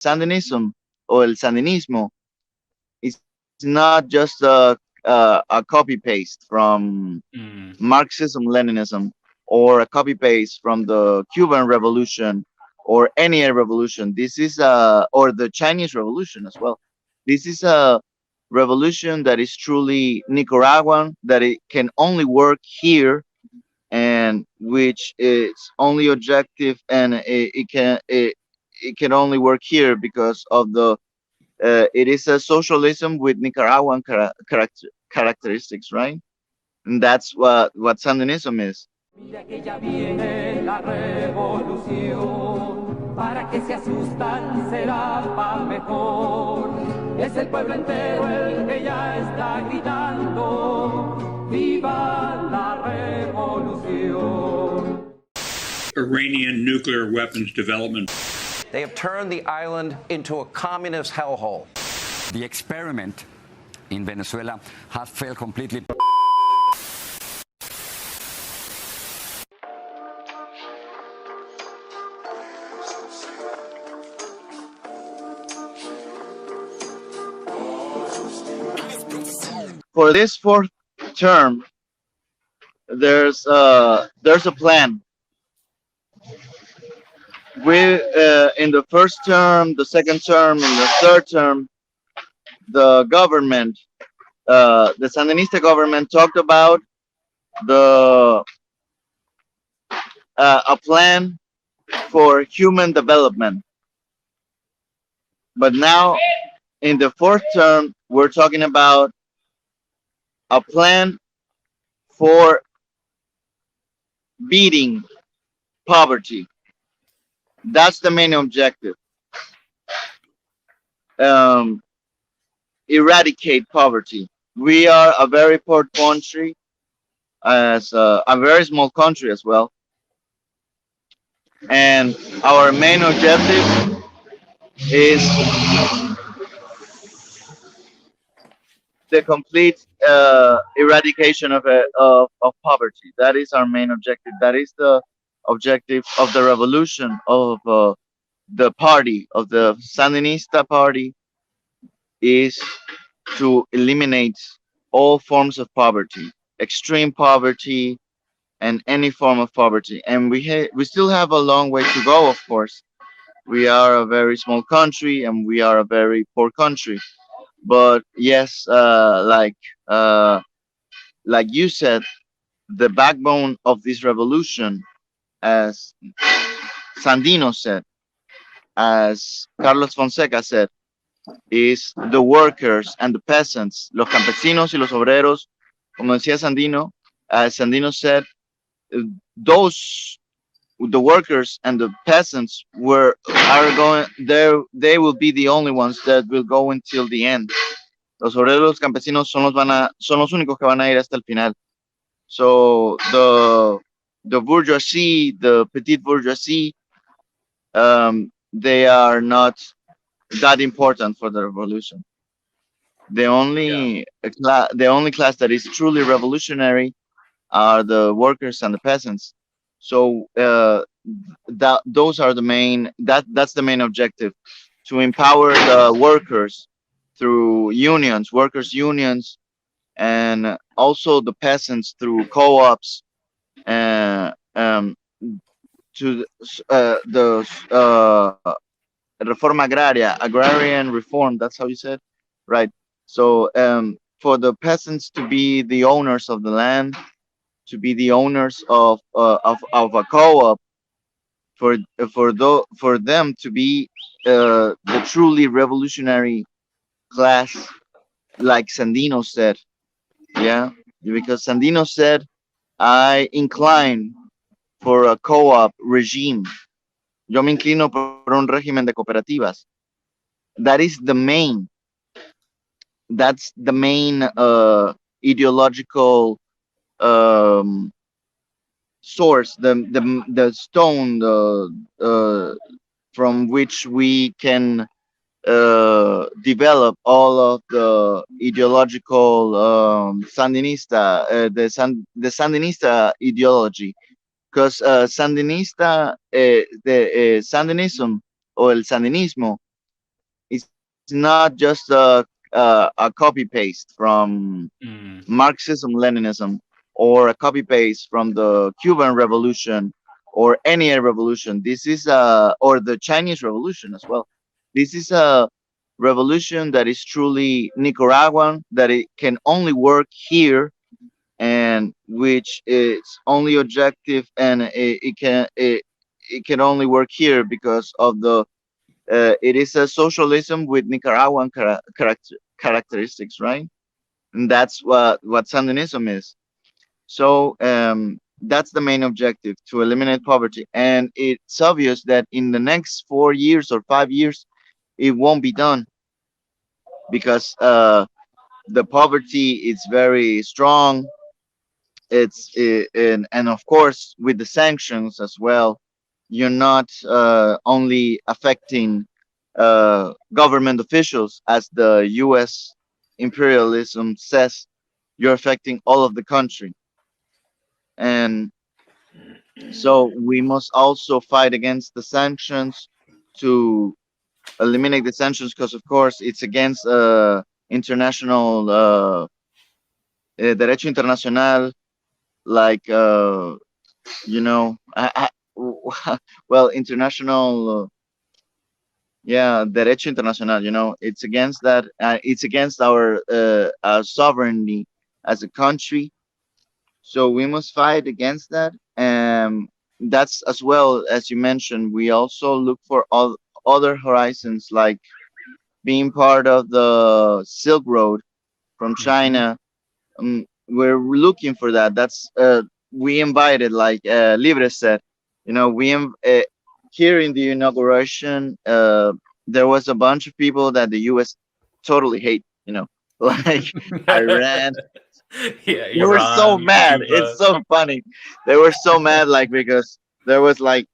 Sandinism or el Sandinismo is not just a copy paste from Mm. Marxism, Leninism, or a copy paste from the Cuban Revolution or any other revolution. This is or the Chinese Revolution as well. This is a revolution that is truly Nicaraguan, that it can only work here, and which is only objective, and it can only work here because of the it is a socialism with Nicaraguan characteristics, right? And that's what Sandinism is. Mira que ya viene la revolución, para que se asustan será pa' mejor. Es el pueblo entero el que ya está gritando, ¡viva la revolución! Iranian nuclear weapons development. They have turned the island into a communist hellhole. The experiment in Venezuela has failed completely. For this fourth term, there's a plan. We in the first term, the second term, and the third term, the government, the Sandinista government, talked about the a plan for human development. But now, in the fourth term, we're talking about a plan for beating poverty. That's the main objective. Eradicate poverty. We are a very poor country, as a very small country as well, and our main objective is the complete eradication of poverty. That is our main objective. That is the objective of the revolution of the party, of the Sandinista party, is to eliminate all forms of poverty, extreme poverty, and any form of poverty. And we still have a long way to go, of course. We are a very small country, and we are a very poor country. But yes, like you said, the backbone of this revolution, as Sandino said, as Carlos Fonseca said, is the workers and the peasants, los campesinos y los obreros, como decía Sandino, as Sandino said, those the workers and the peasants are going there. They will be the only ones that will go until the end. Los obreros, los campesinos son los únicos que van a ir hasta el final. So the bourgeoisie, the petite bourgeoisie, they are not that important for the revolution. The only class that is truly revolutionary are the workers and the peasants. So those are the main that's the main objective, to empower the workers through unions, workers unions, and also the peasants through co-ops, to the reforma agraria, agrarian reform. That's how you said, right? So for the peasants to be the owners of the land, to be the owners of a co-op, for them to be the truly revolutionary class, like Sandino said, yeah, because Sandino said, I incline for a co-op regime. Yo me inclino por un régimen de cooperativas. That is the main. That's the main ideological source, the stone from which we can develop all of the ideological Sandinista, the Sandinista ideology, because Sandinista, the Sandinism or el Sandinismo it's not just a copy paste from Marxism, Leninism, or a copy paste from the Cuban Revolution or any revolution. This is or the Chinese Revolution as well. This is a revolution that is truly Nicaraguan, that it can only work here, and which is only objective, and it can only work here because of the it is a socialism with Nicaraguan characteristics, right? And that's what Sandinism is. So that's the main objective, to eliminate poverty. And it's obvious that in the next 4 years or 5 years, it won't be done because the poverty is very strong. And of course with the sanctions as well, you're not only affecting government officials, as the U.S. imperialism says, you're affecting all of the country. And so we must also fight against the sanctions to eliminate the sanctions, because of course it's against international derecho internacional, like you know well, international yeah, derecho internacional, it's against that. It's against our sovereignty as a country. So we must fight against that. That's, as well as you mentioned, we also look for all other horizons, like being part of the Silk Road from China. We're looking for that. That's we invited, like Libre said, here in the inauguration, there was a bunch of people that the U.S. totally hate. Like Iran. Yeah, They were so Iran, mad. It's Cuba. so funny. They were so mad, like, because there was like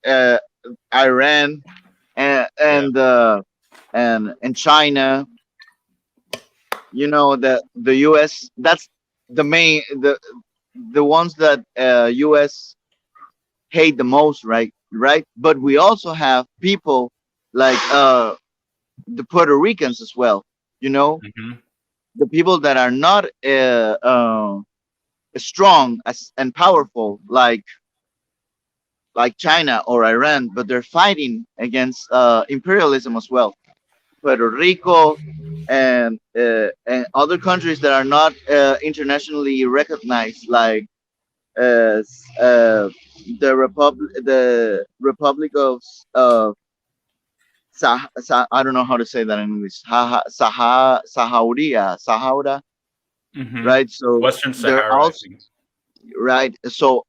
uh, Iran and Yeah. and China. The U.S. That's the main the ones that U.S. hate the most, right? Right. But we also have people like the Puerto Ricans as well. You know, Hmm. the people that are not strong as and powerful, like China or Iran, but they're fighting against imperialism as well. Puerto Rico and other countries that are not internationally recognized, like uh, s- uh, the Republic of I don't know how to say that in English. Sahauria, Hmm. right? So Western they're Sahara, I also think. right. So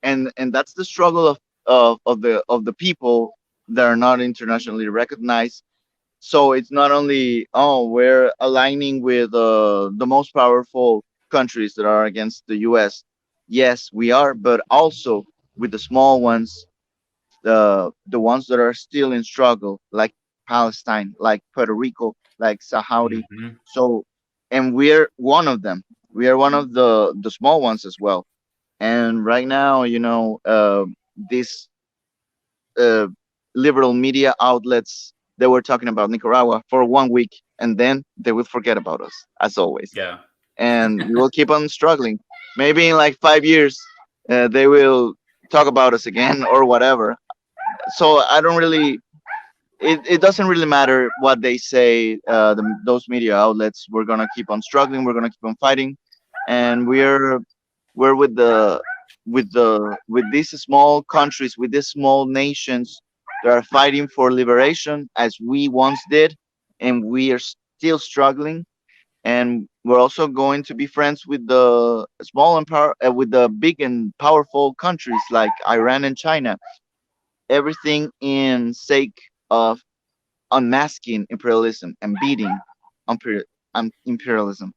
and that's the struggle of the people that are not internationally recognized. So it's not only, oh, we're aligning with the most powerful countries that are against the U.S. Yes, we are, but also with the small ones, the ones that are still in struggle, like Palestine, like Puerto Rico, like Saudi. Hmm. So, and we're one of them. We are one of the small ones as well. And right now, these uh, liberal media outlets, they were talking about Nicaragua for 1 week, and then they will forget about us, as always. Yeah. And we will keep on struggling. Maybe in like 5 years, they will talk about us again or whatever. So I don't really. It doesn't really matter what they say. Those media outlets. We're gonna keep on struggling. We're gonna keep on fighting, and we're with these small countries, with these small nations that are fighting for liberation, as we once did, and we are still struggling. And we're also going to be friends with the small and with the big and powerful countries like Iran and China. Everything in sake of unmasking imperialism and beating imperialism.